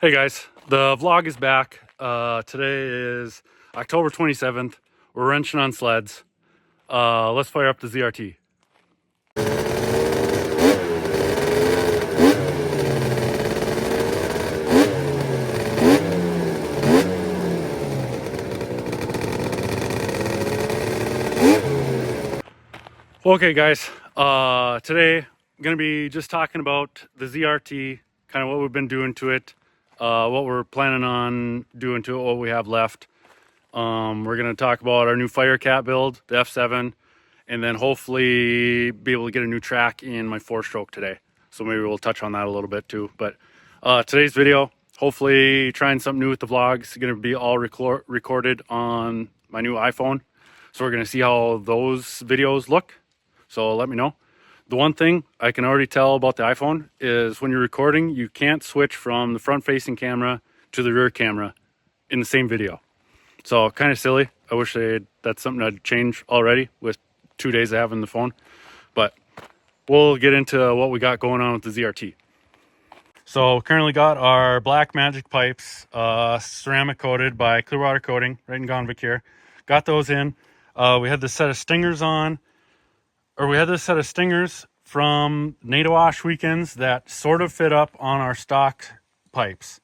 Hey guys, the vlog is back. Today is October 27th. We're wrenching on sleds. Let's fire up the ZRT. Okay guys, today I'm going to be just talking about the ZRT, kind of what we've been doing to it, what we're planning on doing to it, what we have left. We're going to talk about our new Firecat build, the F7, and then hopefully be able to get a new track in my Fourstroke today. So maybe we'll touch on that a little bit too. But today's video, hopefully trying something new with the vlogs, going to be all recorded on my new iPhone. So we're going to see how those videos look. So let me know. The one thing I can already tell about the iPhone is when you're recording, you can't switch from the front facing camera to the rear camera in the same video. So kind of silly. I wish that's something I'd change already with 2 days of having the phone. But we'll get into what we got going on with the ZRT. So currently got our black magic pipes, ceramic coated by Clearwater Coating, right in Gonvick here. Got those in. We had this set of stingers on. We had this set of stingers from NATO Wash weekends that sort of fit up on our stock pipes.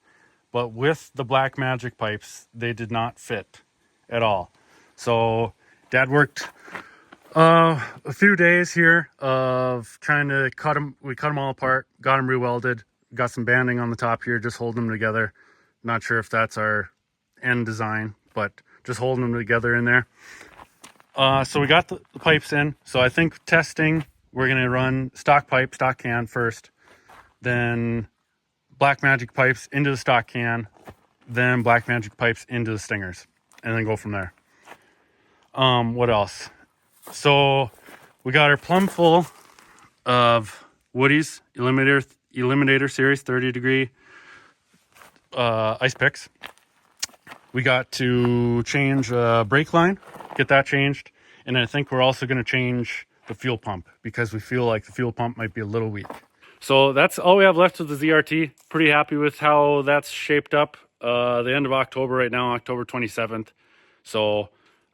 But with the black magic pipes, they did not fit at all. So Dad worked a few days here of trying to cut them. We cut them all apart, got them re-welded, got some banding on the top here, just holding them together. Not sure if that's our end design, but just holding them together in there. So we got the pipes in. So I think testing, we're going to run stock pipe, stock can first, then black magic pipes into the stock can, then black magic pipes into the stingers, and then go from there. What else? So we got our plumb full of Woody's Eliminator Series 30 degree ice picks. We got to change brake line, get that changed, and I think we're also going to change the fuel pump because we feel like the fuel pump might be a little weak. So that's all we have left of the ZRT. Pretty happy with how that's shaped up. The end of October right now, October 27th. So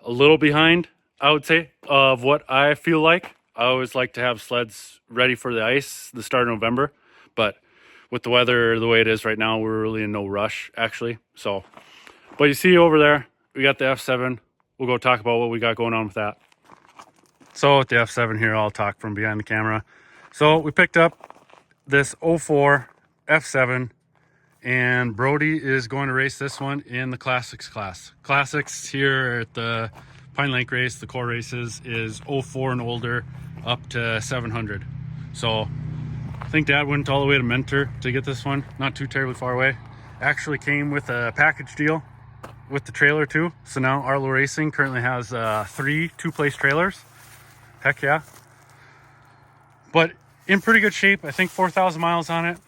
a little behind, I would say, of what I feel like. I always like to have sleds ready for the ice the start of November. But with the weather the way it is right now, we're really in no rush, actually. So, but you see over there, we got the F7. We'll go talk about what we got going on with that. So with the F7 here, I'll talk from behind the camera. So we picked up this 04 F7, and Brody is going to race this one in the Classics class. Classics here at the Pine Lake race, the core races, is 04 and older up to 700. So I think Dad went all the way to Mentor to get this one, not too terribly far away. Actually came with a package deal with the trailer too. So now Arlo Racing currently has 3 two-place trailers. Heck yeah. But in pretty good shape. I think 4,000 miles on it.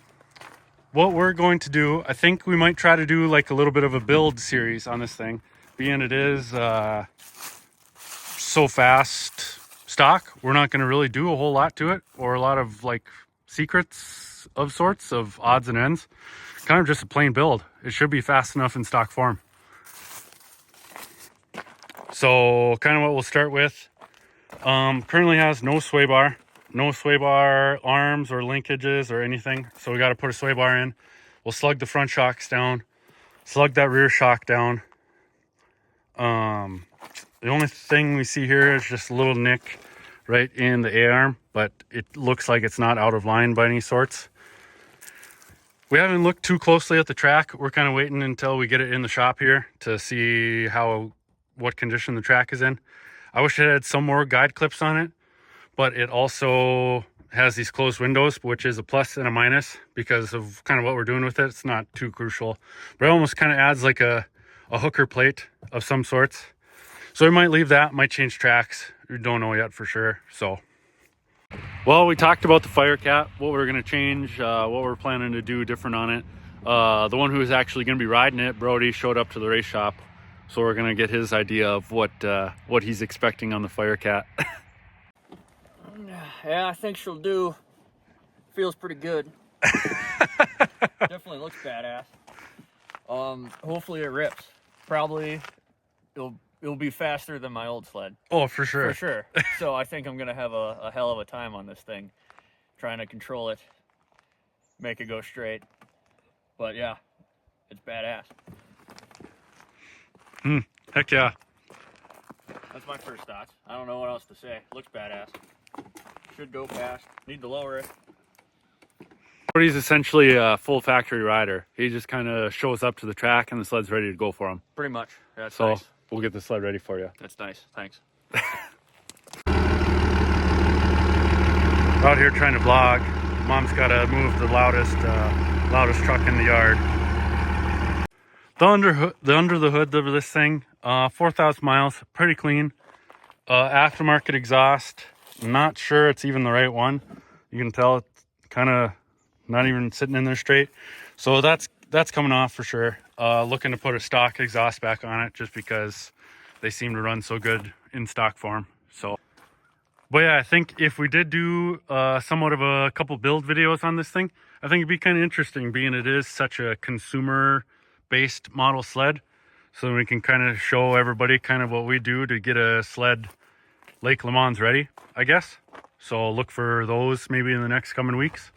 What we're going to do, I think we might try to do like a little bit of a build series on this thing, being it is so fast stock. We're not going to really do a whole lot to it, or a lot of like secrets of sorts of odds and ends. Kind of just a plain build. It should be fast enough in stock form. So kind of what we'll start with, currently has no sway bar arms or linkages or anything. So we got to put a sway bar in. We'll slug the front shocks down, slug that rear shock down. The only thing we see here is just a little nick right in the A-arm, but it looks like it's not out of line by any sorts. We haven't looked too closely at the track. We're kind of waiting until we get it in the shop here to see what condition the track is in. I wish it had some more guide clips on it, but it also has these closed windows, which is a plus and a minus because of kind of what we're doing with it. It's not too crucial, but it almost kind of adds like a hooker plate of some sorts. So we might leave that, might change tracks. We don't know yet for sure. So, well, we talked about the Firecat, what we're going to change, what we're planning to do different on it. The one who's actually going to be riding it, Brody, showed up to the race shop. So we're going to get his idea of what he's expecting on the Firecat. Yeah, I think she'll do. Feels pretty good. Definitely looks badass. Hopefully it rips. Probably it'll be faster than my old sled. Oh, for sure. For sure. So I think I'm gonna have a hell of a time on this thing, trying to control it, make it go straight. But yeah, it's badass. Heck yeah. That's my first thoughts. I don't know what else to say. Looks badass. Should go fast. Need to lower it. But he's essentially a full factory rider. He just kind of shows up to the track and the sled's ready to go for him. Pretty much. That's So nice. we'll get the sled ready for you. That's nice. Thanks. Out here trying to vlog. Mom's got to move the loudest truck in the yard. The under the hood of this thing, 4,000 miles, pretty clean. Aftermarket exhaust. Not sure it's even the right one. You can tell it's kind of not even sitting in there straight. So that's coming off for sure. Looking to put a stock exhaust back on it just because they seem to run so good in stock form. So, but yeah, I think if we did do somewhat of a couple build videos on this thing, I think it'd be kind of interesting, being it is such a consumer based model sled. So we can kind of show everybody kind of what we do to get a sled Lake Le Mans ready, I guess. So look for those maybe in the next coming weeks.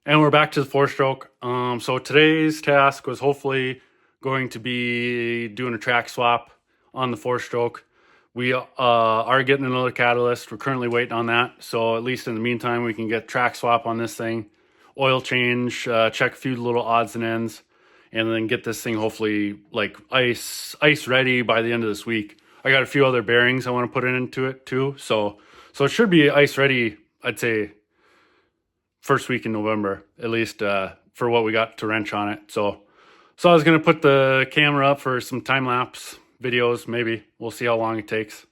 And we're back to the four-stroke. So today's task was hopefully going to be doing a track swap on the four-stroke. We are getting another catalyst. We're currently waiting on that. So at least in the meantime, we can get track swap on this thing, oil change, check a few little odds and ends, and then get this thing hopefully like ice ready by the end of this week. I got a few other bearings I want to put into it too. So it should be ice ready, I'd say, first week in November, at least for what we got to wrench on it. So I was going to put the camera up for some time-lapse videos, maybe. We'll see how long it takes.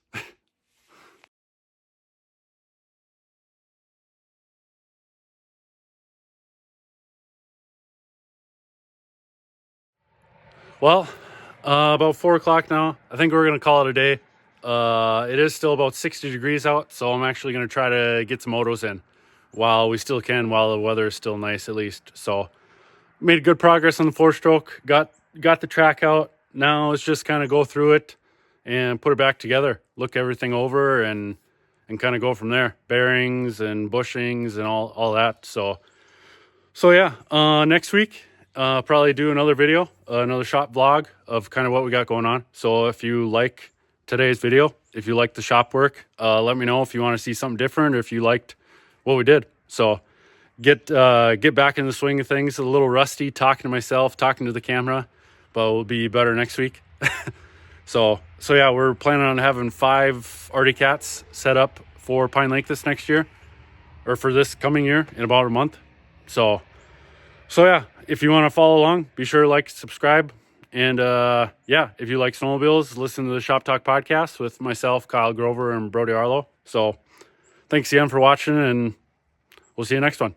Well, about 4 o'clock now. I think we're going to call it a day. It is still about 60 degrees out, so I'm actually going to try to get some motos in while we still can, while the weather is still nice at least. So made good progress on the four-stroke, got the track out. Now it's just kind of go through it and put it back together, look everything over, and kind of go from there. Bearings and bushings and all that. So yeah, next week, probably do another video, another shop vlog of kind of what we got going on. So if you like today's video, if you like the shop work, let me know if you want to see something different or if you liked what we did. So get back in the swing of things. A little rusty talking to myself, talking to the camera, but we'll be better next week. So yeah, we're planning on having 5 Arctic Cats set up for Pine Lake this next year, or for this coming year in about a month. So yeah, if you want to follow along, be sure to like, subscribe. And yeah, if you like snowmobiles, listen to the Shop Talk podcast with myself, Kyle Grover, and Brody Arlo. So thanks again for watching, and we'll see you next one.